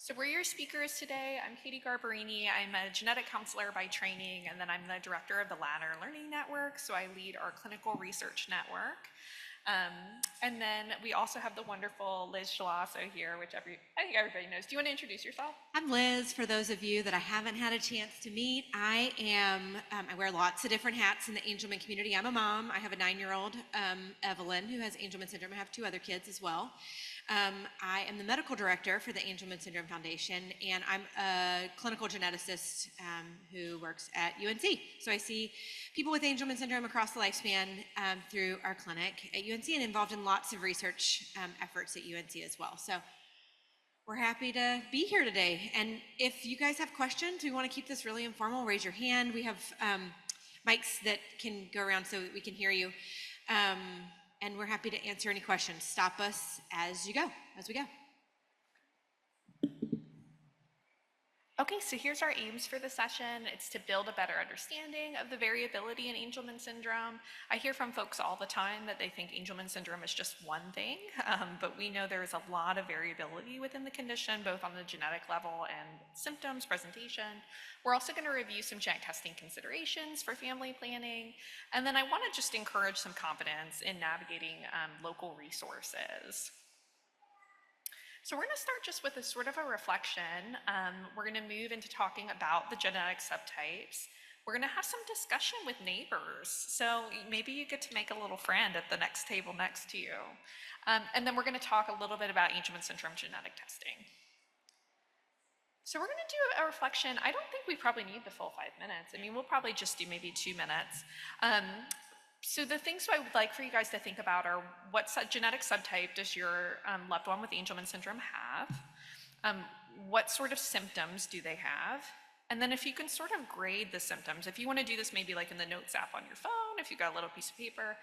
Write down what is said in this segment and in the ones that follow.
So we're your speakers today. I'm Katie Garbarini. I'm a genetic counselor by training, and then I'm the director of the Ladder Learning Network, so I lead our clinical research network. And then we also have the wonderful Liz Shalasso here, which I think everybody knows. Do you want to introduce yourself? I'm Liz. For those of you that I haven't had a chance to meet, I wear lots of different hats in the Angelman community. I'm a mom. I have a 9-year-old, Evelyn, who has Angelman syndrome. I have 2 other kids as well. I am the medical director for the Angelman Syndrome Foundation, and I'm a clinical geneticist who works at UNC. So I see people with Angelman syndrome across the lifespan through our clinic at UNC and involved in lots of research efforts at UNC as well. So we're happy to be here today. And if you guys have questions, we want to keep this really informal. Raise your hand. We have mics that can go around so that we can hear you. And we're happy to answer any questions. Stop us as we go. Okay, so here's our aims for the session. It's to build a better understanding of the variability in Angelman syndrome. I hear from folks all the time that they think Angelman syndrome is just one thing, but we know there is a lot of variability within the condition, both on the genetic level and symptoms, presentation. We're also going to review some genetic testing considerations for family planning, and then I want to just encourage some confidence in navigating local resources. So we're going to start just with a sort of a reflection. We're going to move into talking about the genetic subtypes. We're going to have some discussion with neighbors. So maybe you get to make a little friend at the next table next to you. And then we're going to talk a little bit about Angelman syndrome genetic testing. So we're going to do a reflection. I don't think we probably need the full 5 minutes. I mean, we'll probably just do maybe 2 minutes. So the things I would like for you guys to think about are what genetic subtype does your loved one with Angelman syndrome have? What sort of symptoms do they have? And then if you can sort of grade the symptoms, if you want to do this maybe like in the Notes app on your phone, if you've got a little piece of paper,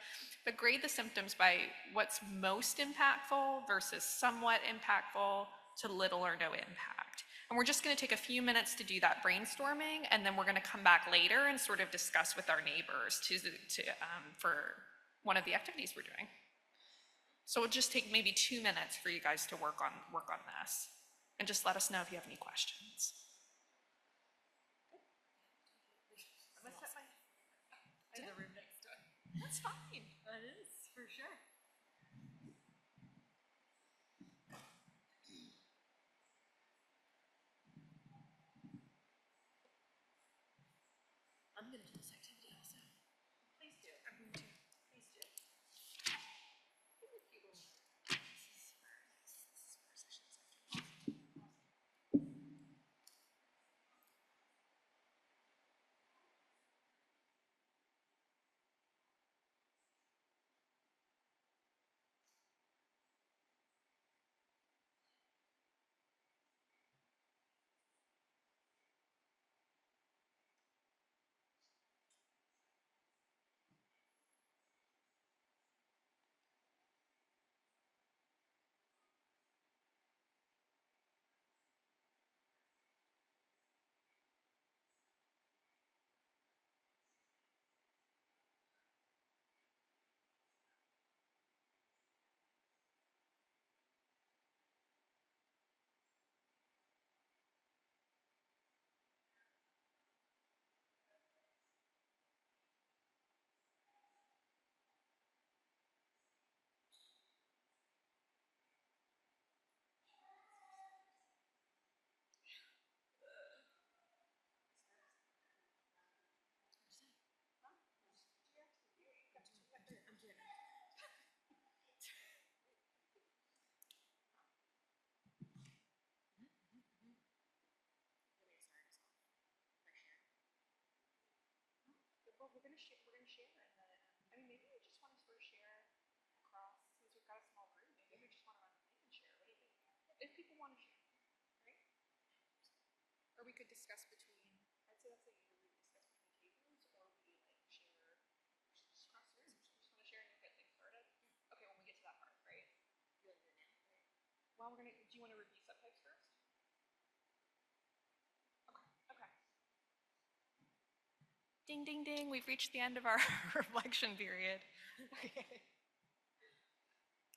but grade the symptoms by what's most impactful versus somewhat impactful to little or no impact. And we're just going to take a few minutes to do that brainstorming, and then we're going to come back later and sort of discuss with our neighbors for one of the activities we're doing. So we'll just take maybe 2 minutes for you guys to work on this, and just let us know if you have any questions. I'm going to set my to the room next door. That's fine. That is, for sure. I'm going to do this activity also. Please do. I'm going to. Please do. Well, we're going to share. I mean, maybe we just want to sort of share across, since we've got a small group. Maybe we just want to run the link and share. What do you think? If people want to share, right? Or we could discuss between. I'd say that's either we discuss between tables or we like share across the room. Just want to share and get things started. Okay, when we get to that part, right? You want to do it now? Right. Well, we're gonna. Do you want to review subtypes first? Okay. Ding, ding, ding. We've reached the end of our reflection period.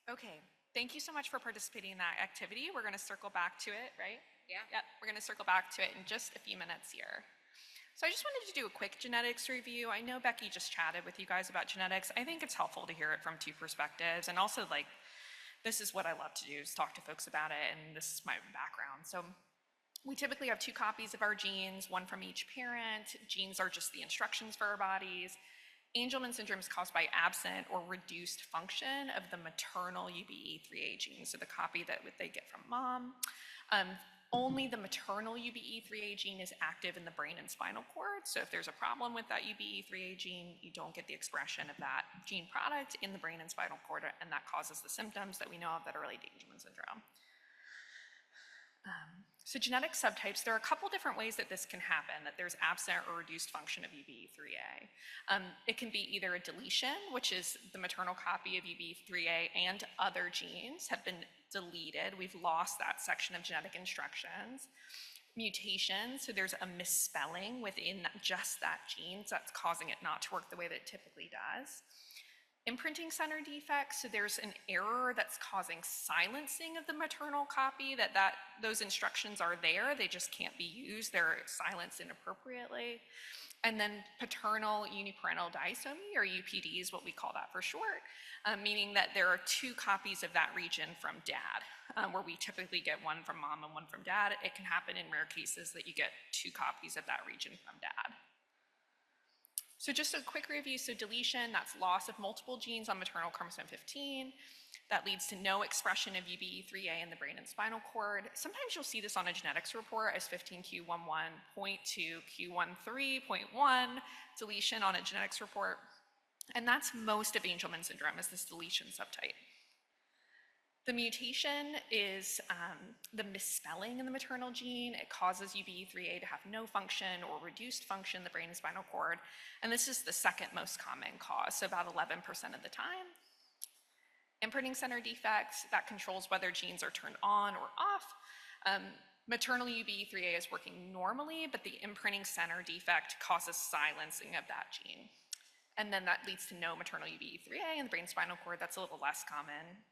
Okay. Thank you so much for participating in that activity. We're going to circle back to it, right? Yeah. Yep, we're going to circle back to it in just a few minutes here. So I just wanted to do a quick genetics review. I know Becky just chatted with you guys about genetics. I think it's helpful to hear it from two perspectives, and also like, this is what I love to do, is talk to folks about it, and this is my background. So we typically have 2 copies of our genes, one from each parent. Genes are just the instructions for our bodies. Angelman syndrome is caused by absent or reduced function of the maternal UBE3A gene, so the copy that they get from mom. Only the maternal UBE3A gene is active in the brain and spinal cord, so if there's a problem with that UBE3A gene, you don't get the expression of that gene product in the brain and spinal cord, and that causes the symptoms that we know of that are related to Angelman syndrome. So genetic subtypes, there are a couple different ways that this can happen, that there's absent or reduced function of UBE3A. It can be either a deletion, which is the maternal copy of UBE3A and other genes have been deleted. We've lost that section of genetic instructions. Mutation, so there's a misspelling within just that gene, so that's causing it not to work the way that it typically does. Imprinting center defects, so there's an error that's causing silencing of the maternal copy, those instructions are there, they just can't be used, they're silenced inappropriately. And then paternal uniparental disomy, or UPD is what we call that for short, meaning that there are 2 copies of that region from dad, where we typically get one from mom and one from dad. It can happen in rare cases that you get 2 copies of that region from dad. So just a quick review, so deletion, that's loss of multiple genes on maternal chromosome 15. That leads to no expression of UBE3A in the brain and spinal cord. Sometimes you'll see this on a genetics report as 15q11.2, q13.1 deletion on a genetics report. And that's most of Angelman syndrome, is this deletion subtype. The mutation is the misspelling in the maternal gene. It causes UBE3A to have no function or reduced function in the brain and spinal cord. And this is the second most common cause, so about 11% of the time. Imprinting center defects, that controls whether genes are turned on or off. Maternal UBE3A is working normally, but the imprinting center defect causes silencing of that gene. And then that leads to no maternal UBE3A in the brain and spinal cord. That's a little less common.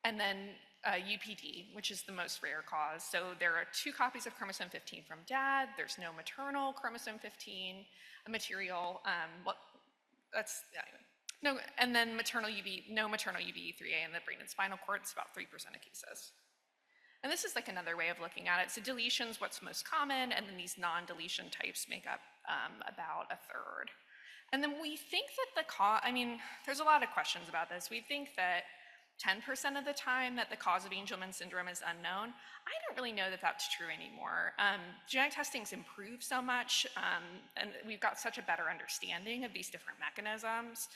And then UPD, which is the most rare cause. So there are 2 copies of chromosome 15 from dad. There's no maternal chromosome 15 material. No, and then no maternal UBE3A in the brain and spinal cord. It's about 3% of cases. And this is like another way of looking at it. So deletion's what's most common, and then these non-deletion types make up about a third. And then we think that there's a lot of questions about this. We think that 10% of the time that the cause of Angelman syndrome is unknown. I don't really know that that's true anymore. Genetic testing's improved so much, and we've got such a better understanding of these different mechanisms.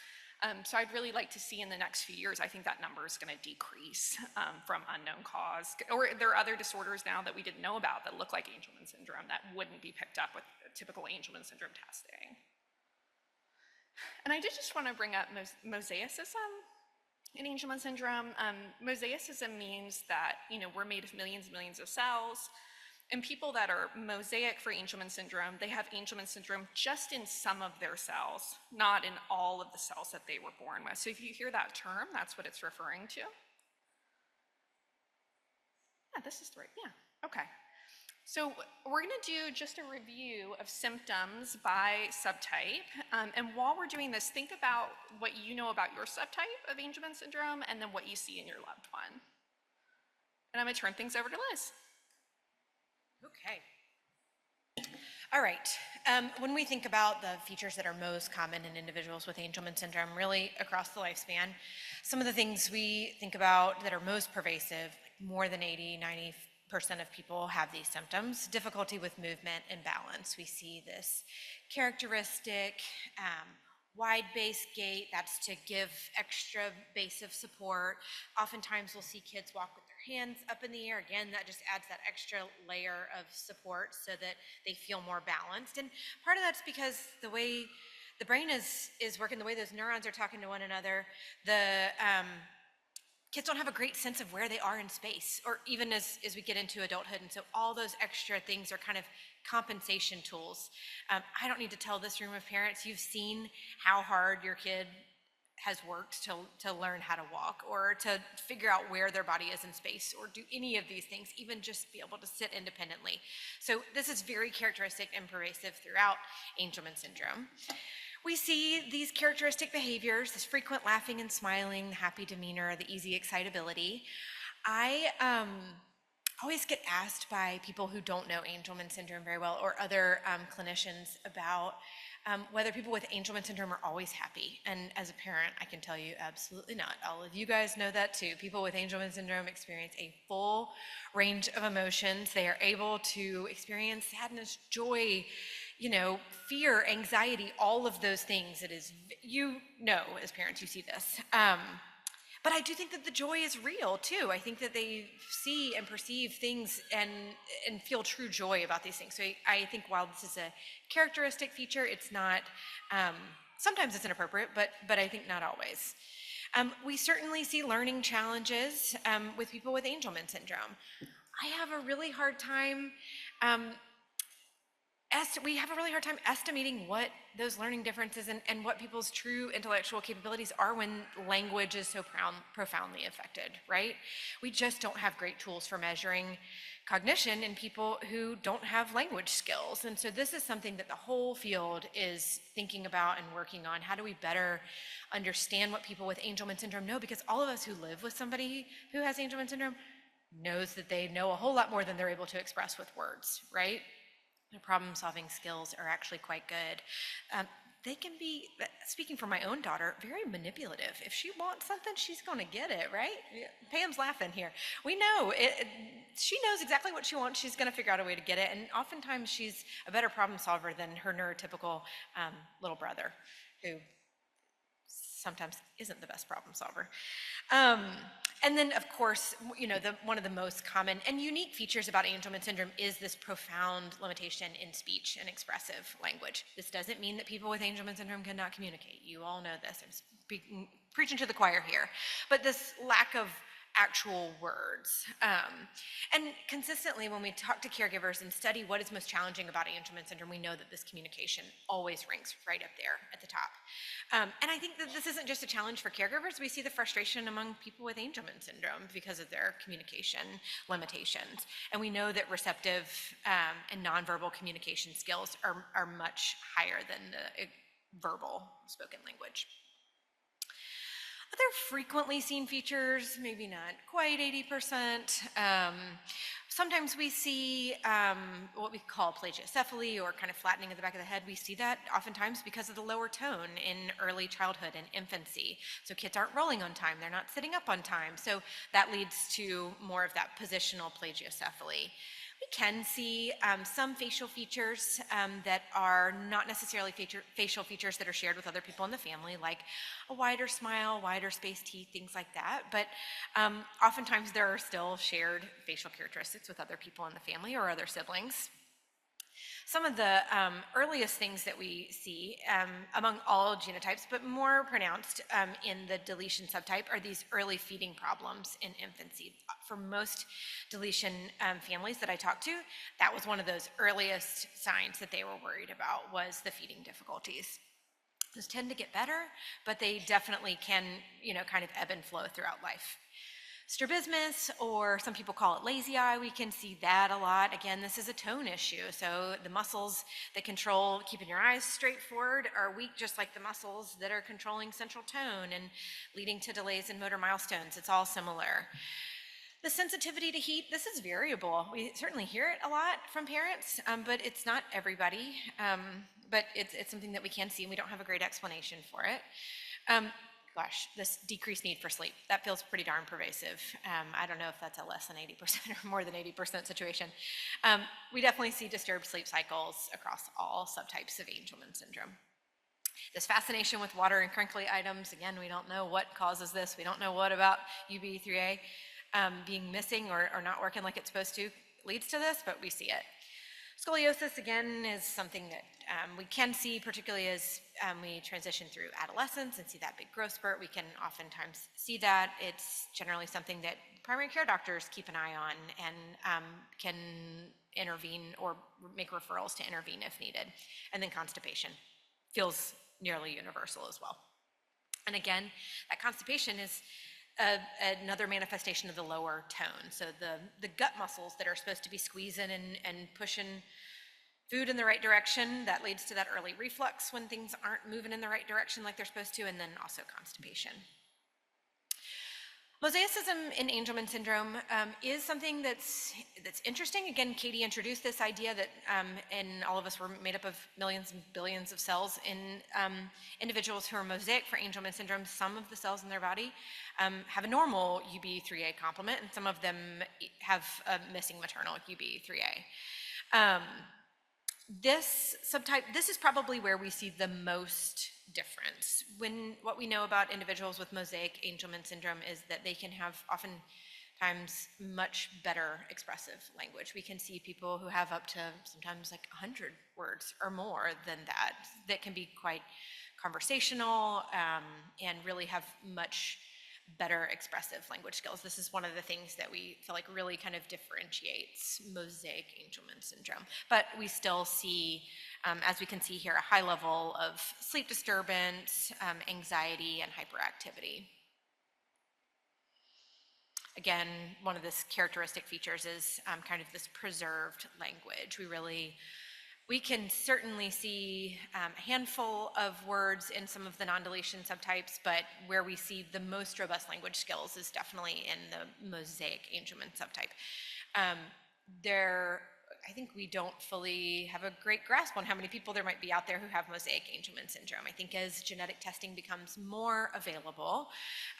So I'd really like to see in the next few years, I think that number is going to decrease from unknown cause. Or there are other disorders now that we didn't know about that look like Angelman syndrome that wouldn't be picked up with typical Angelman syndrome testing. And I did just want to bring up mosaicism. In Angelman syndrome, mosaicism means that, we're made of millions and millions of cells, and people that are mosaic for Angelman syndrome, they have Angelman syndrome just in some of their cells, not in all of the cells that they were born with. So if you hear that term, that's what it's referring to. Yeah, this is the right, yeah, okay. So we're going to do just a review of symptoms by subtype. And while we're doing this, think about what you know about your subtype of Angelman syndrome and then what you see in your loved one. And I'm going to turn things over to Liz. Okay. All right. When we think about the features that are most common in individuals with Angelman syndrome, really across the lifespan, some of the things we think about that are most pervasive, more than 80-90% of people have these symptoms. Difficulty with movement and balance. We see this characteristic wide base gait. That's to give extra base of support. Oftentimes we'll see kids walk with their hands up in the air. Again, that just adds that extra layer of support so that they feel more balanced. And part of that's because the way the brain is working, the way those neurons are talking to one another, the kids don't have a great sense of where they are in space, or even as we get into adulthood. And so all those extra things are kind of compensation tools. I don't need to tell this room of parents, you've seen how hard your kid has worked to learn how to walk or to figure out where their body is in space or do any of these things, even just be able to sit independently. So this is very characteristic and pervasive throughout Angelman syndrome. We see these characteristic behaviors, this frequent laughing and smiling, the happy demeanor, the easy excitability. I always get asked by people who don't know Angelman syndrome very well or other clinicians about whether people with Angelman syndrome are always happy. And as a parent, I can tell you absolutely not. All of you guys know that too. People with Angelman syndrome experience a full range of emotions. They are able to experience sadness, joy, fear, anxiety, all of those things. It is, as parents, you see this. But I do think that the joy is real too. I think that they see and perceive things and feel true joy about these things. So I think while this is a characteristic feature, it's not, sometimes it's inappropriate, but I think not always. We certainly see learning challenges with people with Angelman syndrome. I have a really hard time we have a really hard time estimating what those learning differences and what people's true intellectual capabilities are when language is so profoundly affected, right? We just don't have great tools for measuring cognition in people who don't have language skills. And so this is something that the whole field is thinking about and working on. How do we better understand what people with Angelman syndrome know? Because all of us who live with somebody who has Angelman syndrome knows that they know a whole lot more than they're able to express with words, right? Their problem-solving skills are actually quite good. They can be, speaking for my own daughter, very manipulative. If she wants something, she's going to get it, right? Yeah. Pam's laughing here. We know she knows exactly what she wants. She's going to figure out a way to get it. And oftentimes she's a better problem solver than her neurotypical little brother, who sometimes isn't the best problem solver. And then, of course, one of the most common and unique features about Angelman syndrome is this profound limitation in speech and expressive language. This doesn't mean that people with Angelman syndrome cannot communicate. You all know this. I'm preaching to the choir here. But this lack of actual words. And consistently, when we talk to caregivers and study what is most challenging about Angelman syndrome, we know that this communication always ranks right up there at the top. And I think that this isn't just a challenge for caregivers. We see the frustration among people with Angelman syndrome because of their communication limitations. And we know that receptive and nonverbal communication skills are much higher than the verbal spoken language. Other frequently seen features, maybe not quite 80%. Sometimes we see what we call plagiocephaly or kind of flattening of the back of the head. We see that oftentimes because of the lower tone in early childhood and infancy. So kids aren't rolling on time, they're not sitting up on time. So that leads to more of that positional plagiocephaly. We can see some facial features that are not necessarily facial features that are shared with other people in the family, like a wider smile, wider spaced teeth, things like that. But oftentimes there are still shared facial characteristics with other people in the family or other siblings. Some of the earliest things that we see among all genotypes, but more pronounced in the deletion subtype, are these early feeding problems in infancy. For most deletion families that I talked to, that was one of those earliest signs that they were worried about, was the feeding difficulties. Those tend to get better, but they definitely can, kind of ebb and flow throughout life. Strabismus, or some people call it lazy eye, we can see that a lot. Again, this is a tone issue. So the muscles that control keeping your eyes straight forward are weak, just like the muscles that are controlling central tone and leading to delays in motor milestones. It's all similar. The sensitivity to heat, this is variable. We certainly hear it a lot from parents, but it's not everybody. But it's something that we can see, and we don't have a great explanation for it. This decreased need for sleep, that feels pretty darn pervasive. I don't know if that's a less than 80% or more than 80% situation. We definitely see disturbed sleep cycles across all subtypes of Angelman syndrome. This fascination with water and crinkly items, again, we don't know what causes this. We don't know what about UBE3A being missing or not working like it's supposed to leads to this, but we see it. Scoliosis, again, is something that we can see, particularly as we transition through adolescence and see that big growth spurt. We can oftentimes see that. It's generally something that primary care doctors keep an eye on and can intervene or make referrals to intervene if needed. And then constipation feels nearly universal as well. And again, that constipation is another manifestation of the lower tone. So the gut muscles that are supposed to be squeezing and pushing food in the right direction, that leads to that early reflux when things aren't moving in the right direction like they're supposed to, and then also constipation. Mosaicism in Angelman syndrome is something that's interesting. Again, Katie introduced this idea that and all of us were made up of millions and billions of cells. In individuals who are mosaic for Angelman syndrome, some of the cells in their body have a normal UB3A complement, and some of them have a missing maternal UB3A. This subtype, this is probably where we see the most difference. What we know about individuals with mosaic Angelman syndrome is that they can have oftentimes much better expressive language. We can see people who have up to sometimes like 100 words or more than that can be quite conversational and really have much better expressive language skills. This is one of the things that we feel like really kind of differentiates mosaic Angelman syndrome. But we still see, as we can see here, a high level of sleep disturbance, anxiety, and hyperactivity. Again, one of the characteristic features is kind of this preserved language. We can certainly see a handful of words in some of the non-deletion subtypes, but where we see the most robust language skills is definitely in the mosaic Angelman subtype. I think we don't fully have a great grasp on how many people there might be out there who have mosaic Angelman syndrome. I think as genetic testing becomes more available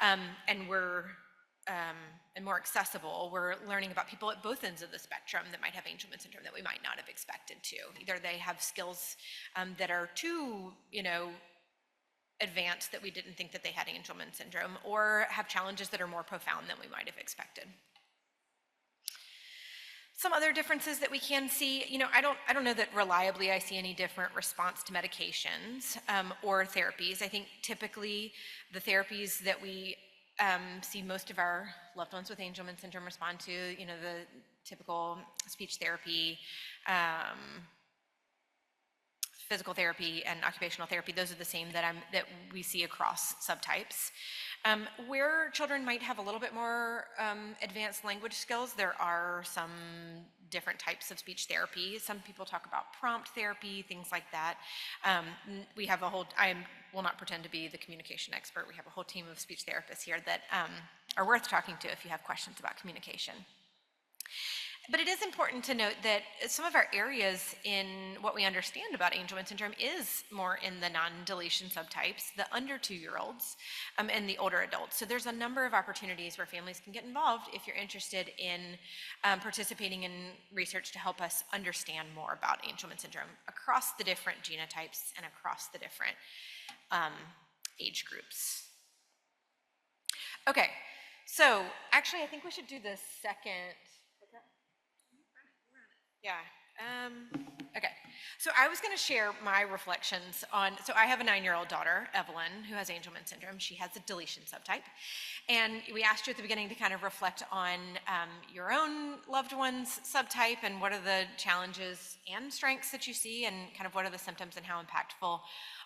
and more accessible, we're learning about people at both ends of the spectrum that might have Angelman syndrome that we might not have expected to. Either they have skills that are too, advanced that we didn't think that they had Angelman syndrome, or have challenges that are more profound than we might have expected. Some other differences that we can see, I don't know that reliably I see any different response to medications or therapies. I think typically the therapies that we see most of our loved ones with Angelman syndrome respond to, the typical speech therapy, physical therapy, and occupational therapy. Those are the same that we see across subtypes. Where children might have a little bit more advanced language skills, there are some different types of speech therapy. Some people talk about prompt therapy, things like that. We have I will not pretend to be the communication expert. We have a whole team of speech therapists here that are worth talking to if you have questions about communication. But it is important to note that some of our areas in what we understand about Angelman syndrome is more in the non-deletion subtypes, the under 2-year-olds, and the older adults. So there's a number of opportunities where families can get involved if you're interested in participating in research to help us understand more about Angelman syndrome across the different genotypes and across the different age groups. Okay, so actually I think we should do the second. Yeah. Okay. So I was going to share my reflections on, so I have a 9-year-old daughter, Evelyn, who has Angelman syndrome. She has a deletion subtype. And we asked you at the beginning to kind of reflect on your own loved one's subtype and what are the challenges and strengths that you see and kind of what are the symptoms and how impactful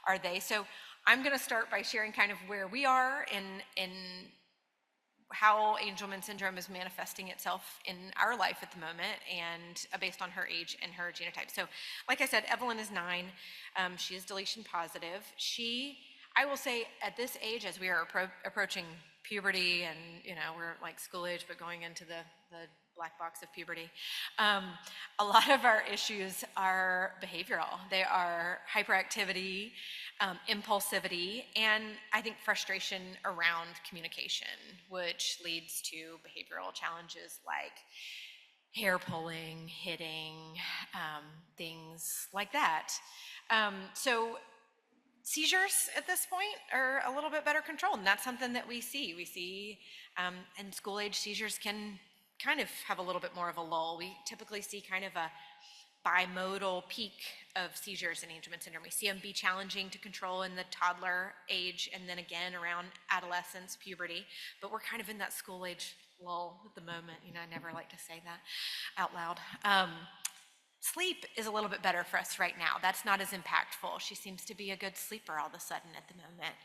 are they. So I'm going to start by sharing kind of where we are in how Angelman syndrome is manifesting itself in our life at the moment and based on her age and her genotype. So like I said, Evelyn is 9. She is deletion positive. I will say at this age, as we are approaching puberty and, we're like school age, but going into the black box of puberty, a lot of our issues are behavioral. They are hyperactivity, impulsivity, and I think frustration around communication, which leads to behavioral challenges like hair pulling, hitting, things like that. So seizures at this point are a little bit better controlled, and that's something that we see. We see in school age seizures can kind of have a little bit more of a lull. We typically see kind of a bimodal peak of seizures in Angelman syndrome. We see them be challenging to control in the toddler age and then again around adolescence, puberty, but we're kind of in that school age lull at the moment. I never like to say that out loud. Sleep is a little bit better for us right now. That's not as impactful. She seems to be a good sleeper all of a sudden at the moment.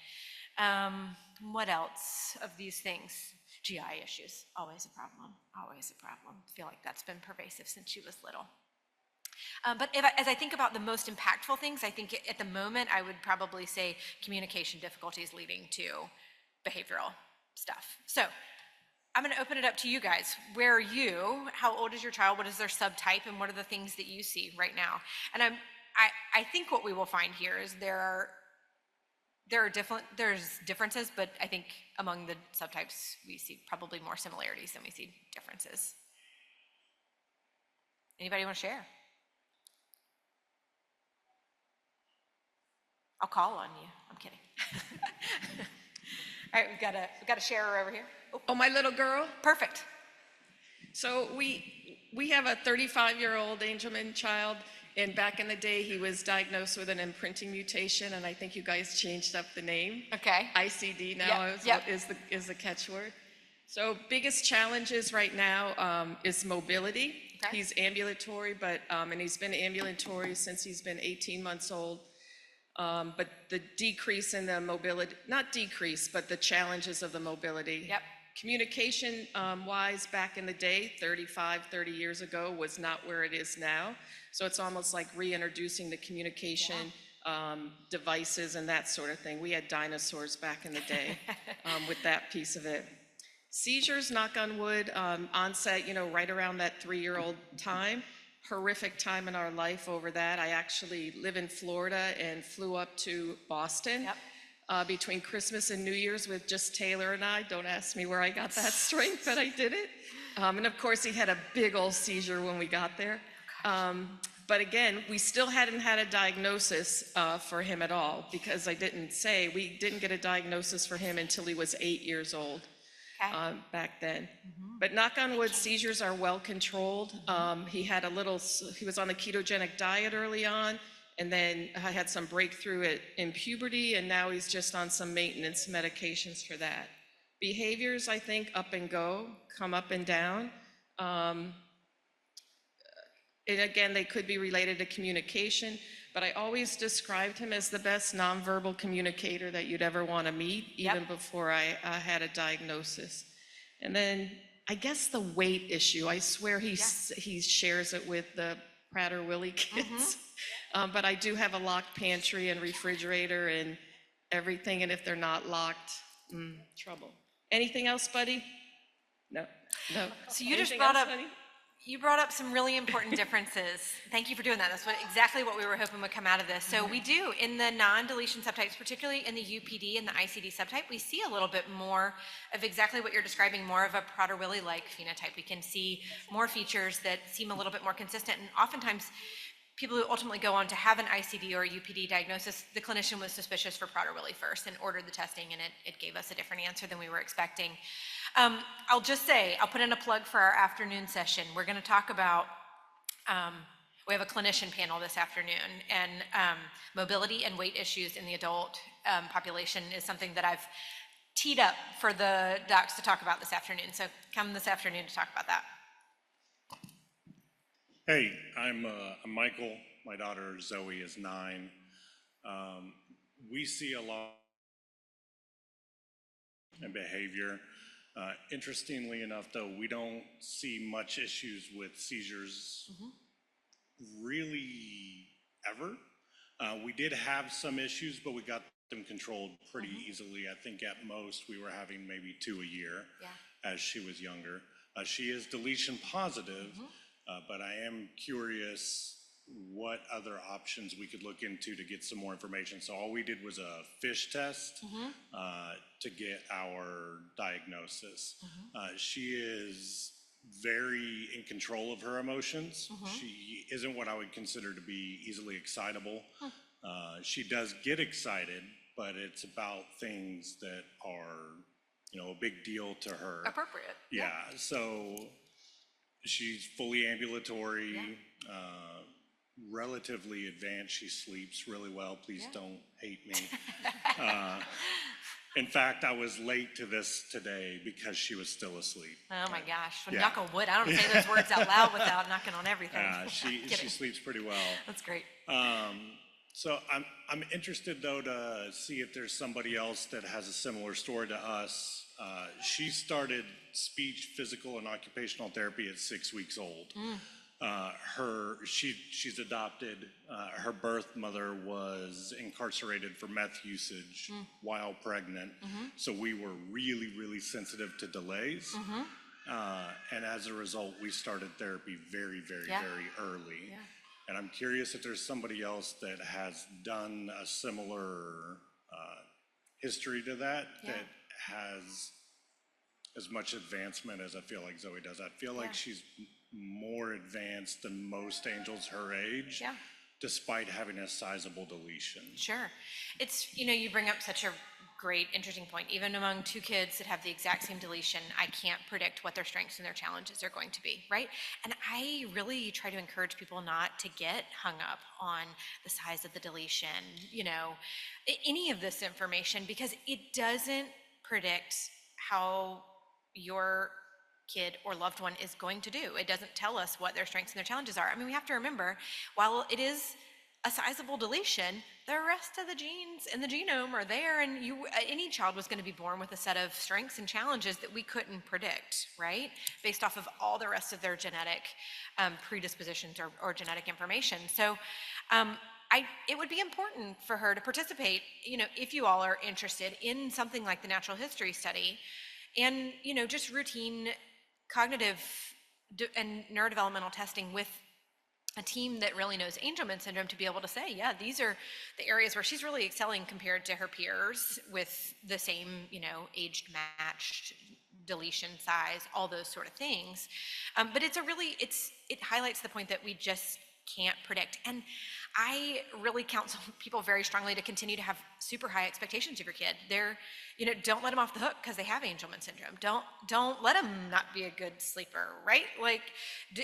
What else of these things? GI issues, always a problem, always a problem. I feel like that's been pervasive since she was little. But as I think about the most impactful things, I think at the moment I would probably say communication difficulties leading to behavioral stuff. So I'm going to open it up to you guys. Where are you? How old is your child? What is their subtype? And what are the things that you see right now? And I think what we will find here is there's differences, but I think among the subtypes we see probably more similarities than we see differences. Anybody want to share? I'll call on you. I'm kidding. All right, we've got a sharer over here. Oh, my little girl. Perfect. So we have a 35-year-old Angelman child, and back in the day, he was diagnosed with an imprinting mutation, and I think you guys changed up the name. Okay. ICD now is the catchword. So biggest challenges right now is mobility. Okay. He's ambulatory, and he's been ambulatory since he's been 18 months old. But the decrease in the mobility, not decrease, but the challenges of the mobility. Yep. Communication wise, back in the day, 30 years ago, was not where it is now. So it's almost like reintroducing the communication devices and that sort of thing. We had dinosaurs back in the day with that piece of it. Seizures, knock on wood, onset, right around that 3-year-old time. Horrific time in our life over that. I actually live in Florida and flew up to Boston between Christmas and New Year's with just Taylor and I. Don't ask me where I got that strength, but I did it. And of course, he had a big old seizure when we got there. But again, we still hadn't had a diagnosis for him at all, because we didn't get a diagnosis for him until he was 8 years old. Back then. But knock on wood, seizures are well controlled. He was on the ketogenic diet early on, and then I had some breakthrough in puberty, and now he's just on some maintenance medications for that. Behaviors, I think, up and go, come up and down. And again, they could be related to communication, but I always described him as the best nonverbal communicator that you'd ever want to meet, even before I had a diagnosis. And then I guess the weight issue, I swear he shares it with the Prader-Willi kids. But I do have a locked pantry and refrigerator and everything, and if they're not locked, trouble. Anything else, buddy? No. So you just Anything brought else, up honey? You brought up some really important differences. Thank you for doing that. That's exactly what we were hoping would come out of this. So we do, in the non-deletion subtypes, particularly in the UPD and the ICD subtype, we see a little bit more of exactly what you're describing, more of a Prader-Willi-like phenotype. We can see more features that seem a little bit more consistent, and oftentimes people who ultimately go on to have an ICD or a UPD diagnosis, the clinician was suspicious for Prader-Willi first and ordered the testing, and it gave us a different answer than we were expecting. I'll just say, I'll put in a plug for our afternoon session. We're going to talk about, we have a clinician panel this afternoon, and mobility and weight issues in the adult population is something that I've teed up for the docs to talk about this afternoon. So come this afternoon to talk about that. Hey, I'm Michael. My daughter Zoe is 9. We see a lot in behavior. Interestingly enough, though, we don't see much issues with seizures really ever. We did have some issues, but we got them controlled pretty easily. I think at most we were having maybe 2 a year as she was younger. She is deletion positive. But I am curious what other options we could look into to get some more information. So all we did was a FISH test to get our diagnosis. She is very in control of her emotions. She isn't what I would consider to be easily excitable. She does get excited, but it's about things that are, a big deal to her. Appropriate. Yeah, so she's fully ambulatory, relatively advanced. She sleeps really well. Please don't hate me. In fact, I was late to this today because she was still asleep. Oh my gosh. Knock on wood. I don't say those words out loud without knocking on everything. She sleeps pretty well. That's great. So I'm interested though to see if there's somebody else that has a similar story to us. She started speech, physical, and occupational therapy at 6 weeks old. She's adopted. Her birth mother was incarcerated for meth usage while pregnant. So we were really, really sensitive to delays. And as a result, we started therapy very, very, very early. And I'm curious if there's somebody else that has done a similar history to that, that has as much advancement as I feel like Zoe does. I feel like she's more advanced than most angels her age, despite having a sizable deletion. Sure. It's, you bring up such a great, interesting point. Even among two kids that have the exact same deletion, I can't predict what their strengths and their challenges are going to be, right? And I really try to encourage people not to get hung up on the size of the deletion, any of this information, because it doesn't predict how your kid or loved one is going to do. It doesn't tell us what their strengths and their challenges are. I mean, we have to remember, while it is a sizable deletion, the rest of the genes in the genome are there, and any child was going to be born with a set of strengths and challenges that we couldn't predict, right? Based off of all the rest of their genetic predispositions or genetic information. So it would be important for her to participate, if you all are interested in something like the natural history study, and, just routine cognitive and neurodevelopmental testing with a team that really knows Angelman syndrome, to be able to say, yeah, these are the areas where she's really excelling compared to her peers with the same, aged matched deletion size, all those sort of things. But it highlights the point that we just can't predict. And I really counsel people very strongly to continue to have super high expectations of your kid. Don't let them off the hook because they have Angelman syndrome. Don't let them not be a good sleeper, right? Like,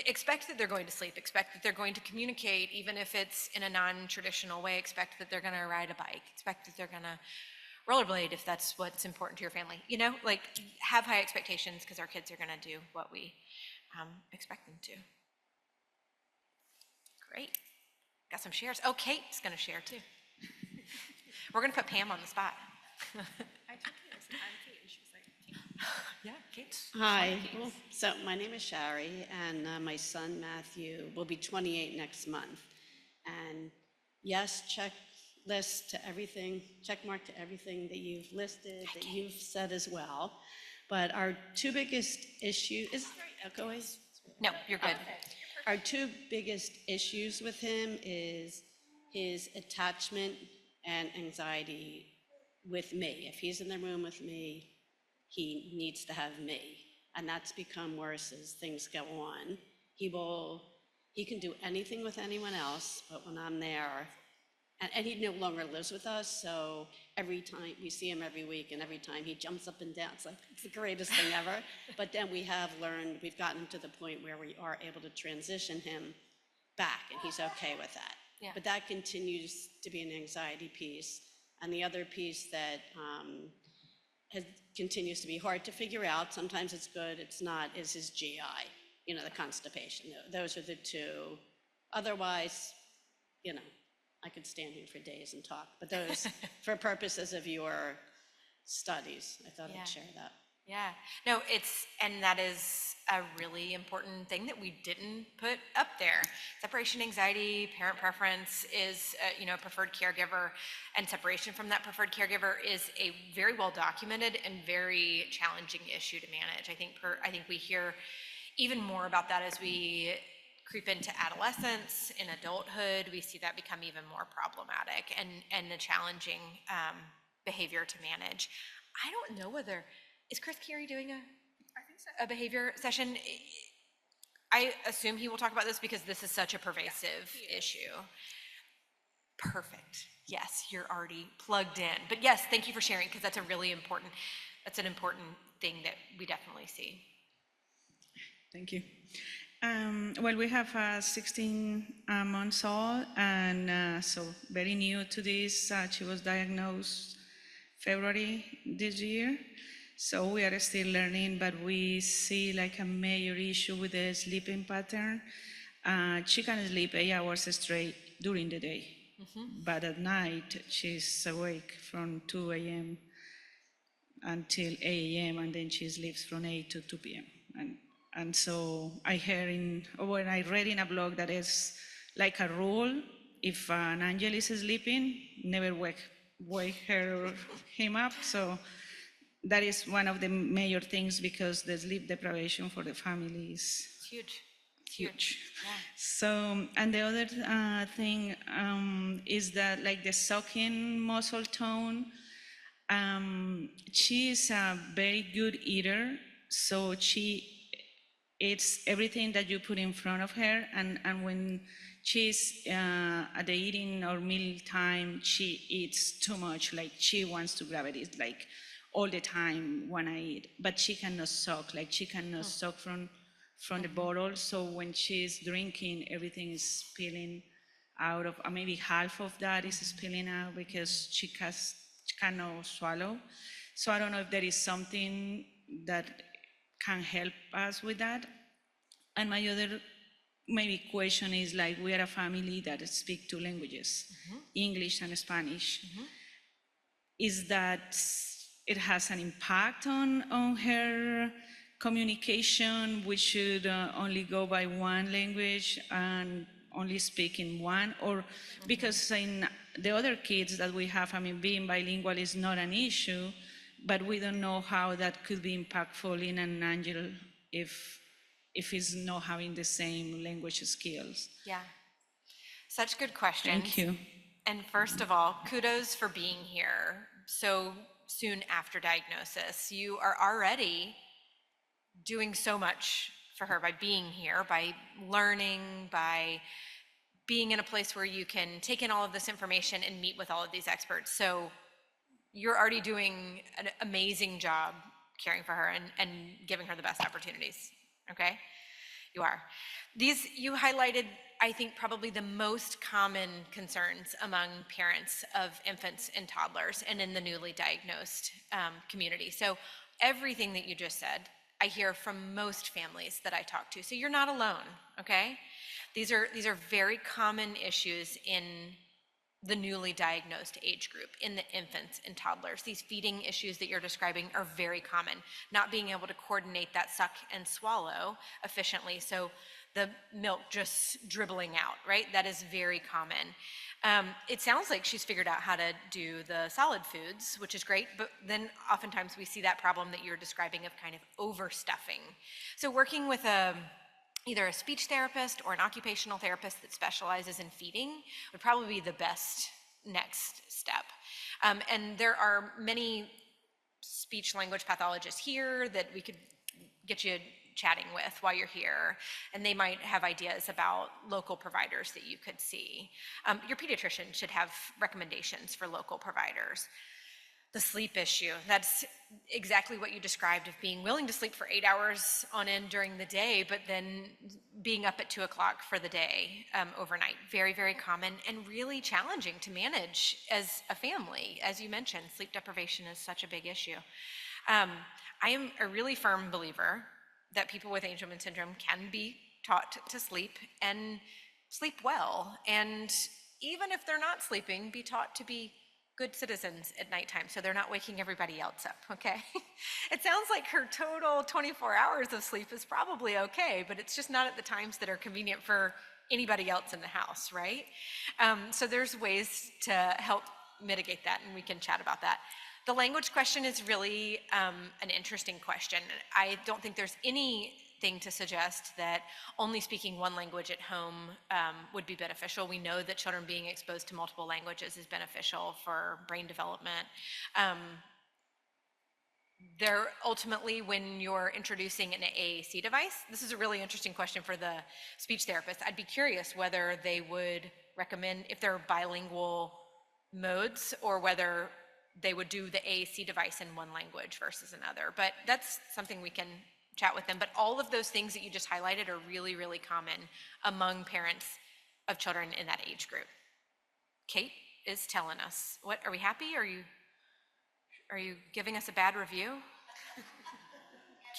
expect that they're going to sleep. Expect that they're going to communicate, even if it's in a non-traditional way. Expect that they're going to ride a bike. Expect that they're going to rollerblade if that's what's important to your family. Have high expectations, because our kids are going to do what we expect them to. Great. Got some shares. Oh, Kate's going to share too. We're going to put Pam on the spot. I told her, I said, I'm Kate, and she was like, Yeah, Kate. Hi, well, so my name is Shari, and my son Matthew will be 28 next month. And yes, checklist to everything, check mark to everything that you've listed, that you've said as well. But our two biggest issues, No, you're good. Our two biggest issues with him is his attachment and anxiety with me. If he's in the room with me, he needs to have me. And that's become worse as things go on. He can do anything with anyone else, but when I'm there, and he no longer lives with us, so every time, we see him every week, and every time he jumps up and down, it's like, it's the greatest thing ever. But then we've gotten to the point where we are able to transition him back, and he's okay with that. Yeah. But that continues to be an anxiety piece. And the other piece that continues to be hard to figure out, sometimes it's good, it's not, is his GI, the constipation. Those are the two. Otherwise, I could stand here for days and talk, but those, for purposes of your studies, I thought I'd share that. Yeah, no, and that is a really important thing that we didn't put up there. Separation anxiety, parent preference is, a preferred caregiver, and separation from that preferred caregiver is a very well documented and very challenging issue to manage. I think we hear even more about that as we creep into adolescence, in adulthood. We see that become even more problematic and a challenging behavior to manage. I don't know whether, is Chris Carey doing a behavior session? I assume he will talk about this because this is such a pervasive issue. Perfect. Yes, you're already plugged in. But yes, thank you for sharing, because that's an important thing that we definitely see. Thank you. Well, we have a 16 months old, and so very new to this. She was diagnosed February this year. So we are still learning, but we see like a major issue with the sleeping pattern. She can sleep 8 hours straight during the day. but at night she's awake from 2 a.m. until 8 a.m. and then she sleeps from 8 to 2 p.m. And so when I read in a blog that is like a rule, if an angel is sleeping, never wake him up. So that is one of the major things, because the sleep deprivation for the family is It's huge. huge. So, and the other thing is that like the sucking muscle tone, she is a very good eater, so she eats everything that you put in front of her, and when she's at the eating or meal time, she eats too much, like she wants to grab it. It's like all the time when I eat, but she cannot suck, like she cannot suck from the bottle. So when she's drinking, everything is spilling out of, maybe half of that is spilling out because she cannot swallow. So I don't know if there is something that can help us with that. And my other maybe question is, like, we are a family that speak two languages, English and Spanish. Is that it has an impact on her communication? We should only go by one language and only speak in one? Or because in the other kids that we have, being bilingual is not an issue, but we don't know how that could be impactful in an angel if he's not having the same language skills. Yeah. Such good questions. Thank you. And first of all, kudos for being here so soon after diagnosis. You are already doing so much for her by being here, by learning, by being in a place where you can take in all of this information and meet with all of these experts. So you're already doing an amazing job caring for her and giving her the best opportunities, okay? You are. You highlighted, I think, probably the most common concerns among parents of infants and toddlers and in the newly diagnosed community. So everything that you just said, I hear from most families that I talk to. So you're not alone, okay? These are very common issues in the newly diagnosed age group, in the infants and toddlers. These feeding issues that you're describing are very common. Not being able to coordinate that suck and swallow efficiently, so the milk just dribbling out, right? That is very common. It sounds like she's figured out how to do the solid foods, which is great, but then oftentimes we see that problem that you're describing of kind of overstuffing. So working with either a speech therapist or an occupational therapist that specializes in feeding would probably be the best next step. And there are many speech language pathologists here that we could get you chatting with while you're here, and they might have ideas about local providers that you could see. Your pediatrician should have recommendations for local providers. The sleep issue, that's exactly what you described, of being willing to sleep for 8 hours on end during the day, but then being up at 2 o'clock for the day overnight. Very, very common and really challenging to manage as a family. As you mentioned, sleep deprivation is such a big issue. I am a really firm believer that people with Angelman syndrome can be taught to sleep and sleep well. And even if they're not sleeping, be taught to be good citizens at nighttime, so they're not waking everybody else up, okay? It sounds like her total 24 hours of sleep is probably okay, but it's just not at the times that are convenient for anybody else in the house, right? So there's ways to help mitigate that, and we can chat about that. The language question is really an interesting question. I don't think there's anything to suggest that only speaking one language at home would be beneficial. We know that children being exposed to multiple languages is beneficial for brain development. There ultimately, when you're introducing an AAC device, this is a really interesting question for the speech therapist. I'd be curious whether they would recommend, if they're bilingual modes, or whether they would do the AAC device in one language versus another. But that's something we can chat with them. But all of those things that you just highlighted are really, really common among parents of children in that age group. Kate is telling us, what, are we happy? Are you giving us a bad review?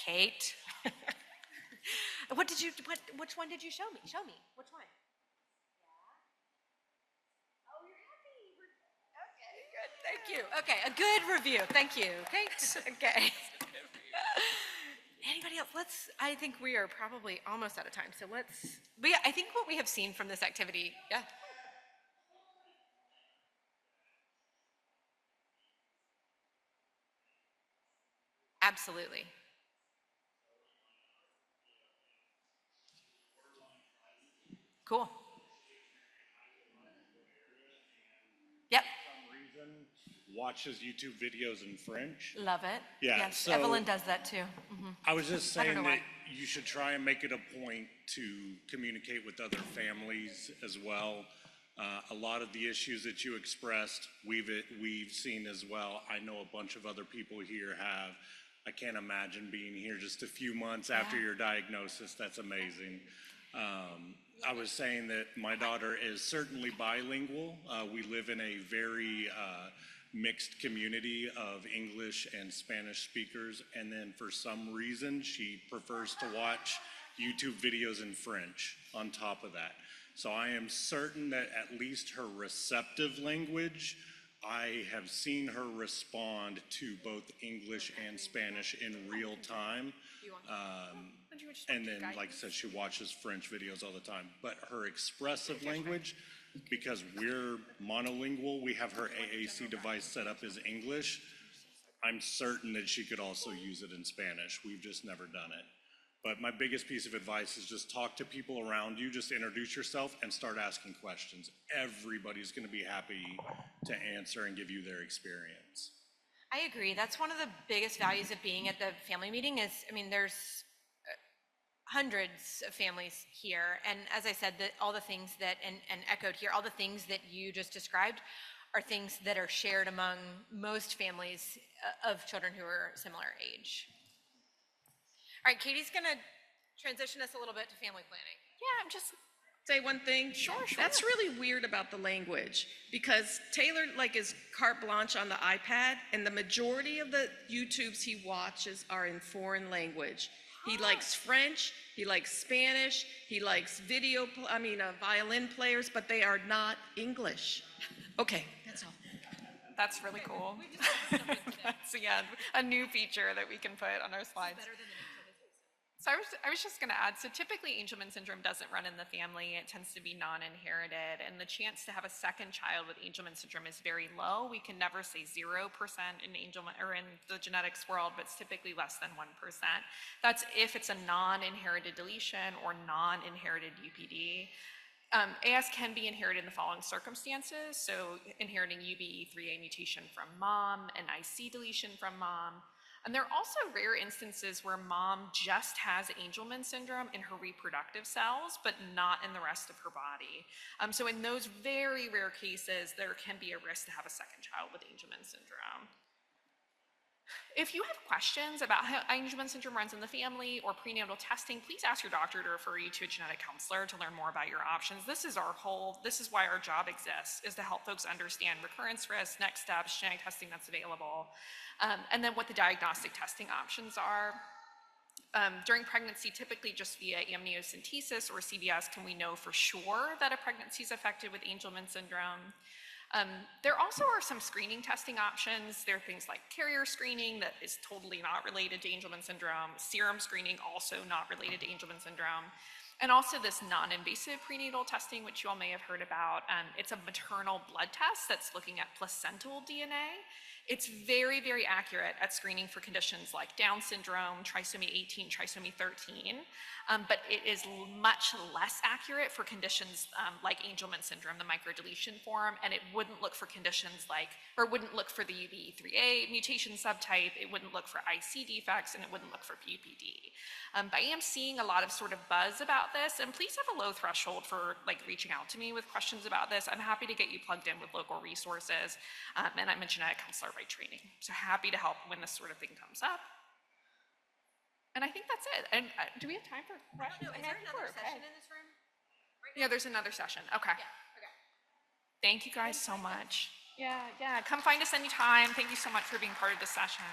Kate. Which one did you show me? Show me, which one? Yeah. Oh, you're you. Okay, a good review. Thank you, Kate. Okay. Anybody else? I think we are probably almost out of time. So I think what we have seen from this activity, yeah. Absolutely. Cool. Yep, Watches YouTube videos in French. love it. Yeah, Yes, so- Evelyn does that too. I was just I don't saying know that why. you should try and make it a point to communicate with other families as well. A lot of the issues that you expressed, we've seen as well. I know a bunch of other people here have. I can't imagine being here just a few months after your diagnosis. That's amazing. I was saying that my daughter is certainly bilingual. We live in a very mixed community of English and Spanish speakers, and then for some reason she prefers to watch YouTube videos in French on top of that. So I am certain that at least her receptive language, I have seen her respond to both English and Spanish in real time. And then, like I said, she watches French videos all the time. But her expressive language, because we're monolingual, we have her AAC device set up as English. I'm certain that she could also use it in Spanish. We've just never done it. But my biggest piece of advice is just talk to people around you, just introduce yourself and start asking questions. Everybody's going to be happy to answer and give you their experience. I agree. That's one of the biggest values of being at the family meeting is, I mean, there's hundreds of families here. And as I said, all the things that, and echoed here, all the things that you just described are things that are shared among most families of children who are similar age. All right, Katie's gonna transition us a little bit to family planning. Yeah, I'm just, Say one thing? Sure. That's really weird about the language, because Taylor is carte blanche on the iPad, and the majority of the YouTubes he watches are in foreign language. He likes French, he likes Spanish, he likes violin players, but they are not English. Okay, that's all. that's really cool. That's, yeah, a new feature that we can put on our slides. So I was just going to add, so typically Angelman syndrome doesn't run in the family. It tends to be non-inherited, and the chance to have a second child with Angelman syndrome is very low. We can never say 0% in Angelman or in the genetics world, but it's typically less than 1%. That's if it's a non-inherited deletion or non-inherited UPD. AS can be inherited in the following circumstances. So inheriting UBE3A mutation from mom, an IC deletion from mom. And there are also rare instances where mom just has Angelman syndrome in her reproductive cells, but not in the rest of her body. So in those very rare cases, there can be a risk to have a second child with Angelman syndrome. If you have questions about how Angelman syndrome runs in the family or prenatal testing, please ask your doctor to refer you to a genetic counselor to learn more about your options. This is why our job exists, is to help folks understand recurrence risk, next steps, genetic testing that's available, and then what the diagnostic testing options are. During pregnancy, typically just via amniocentesis or CBS can we know for sure that a pregnancy is affected with Angelman syndrome. There also are some screening testing options. There are things like carrier screening that is totally not related to Angelman syndrome, serum screening also not related to Angelman syndrome, and also this non-invasive prenatal testing, which you all may have heard about. It's a maternal blood test that's looking at placental DNA. It's very, very accurate at screening for conditions like Down syndrome, trisomy 18, trisomy 13, but it is much less accurate for conditions like Angelman syndrome, the microdeletion form, and it wouldn't look for conditions like, or wouldn't look for the UBE3A mutation subtype, it wouldn't look for IC defects, and it wouldn't look for PPD. But I am seeing a lot of sort of buzz about this, and please have a low threshold for reaching out to me with questions about this. I'm happy to get you plugged in with local resources, and I'm a genetic counselor by training, so happy to help when this sort of thing comes up. And I think that's it. And do we have time for questions? Is there another session in this room? Yeah, there's another session. Okay. Yeah, okay. Thank you guys so much. Yeah. Come find us anytime. Thank you so much for being part of the session.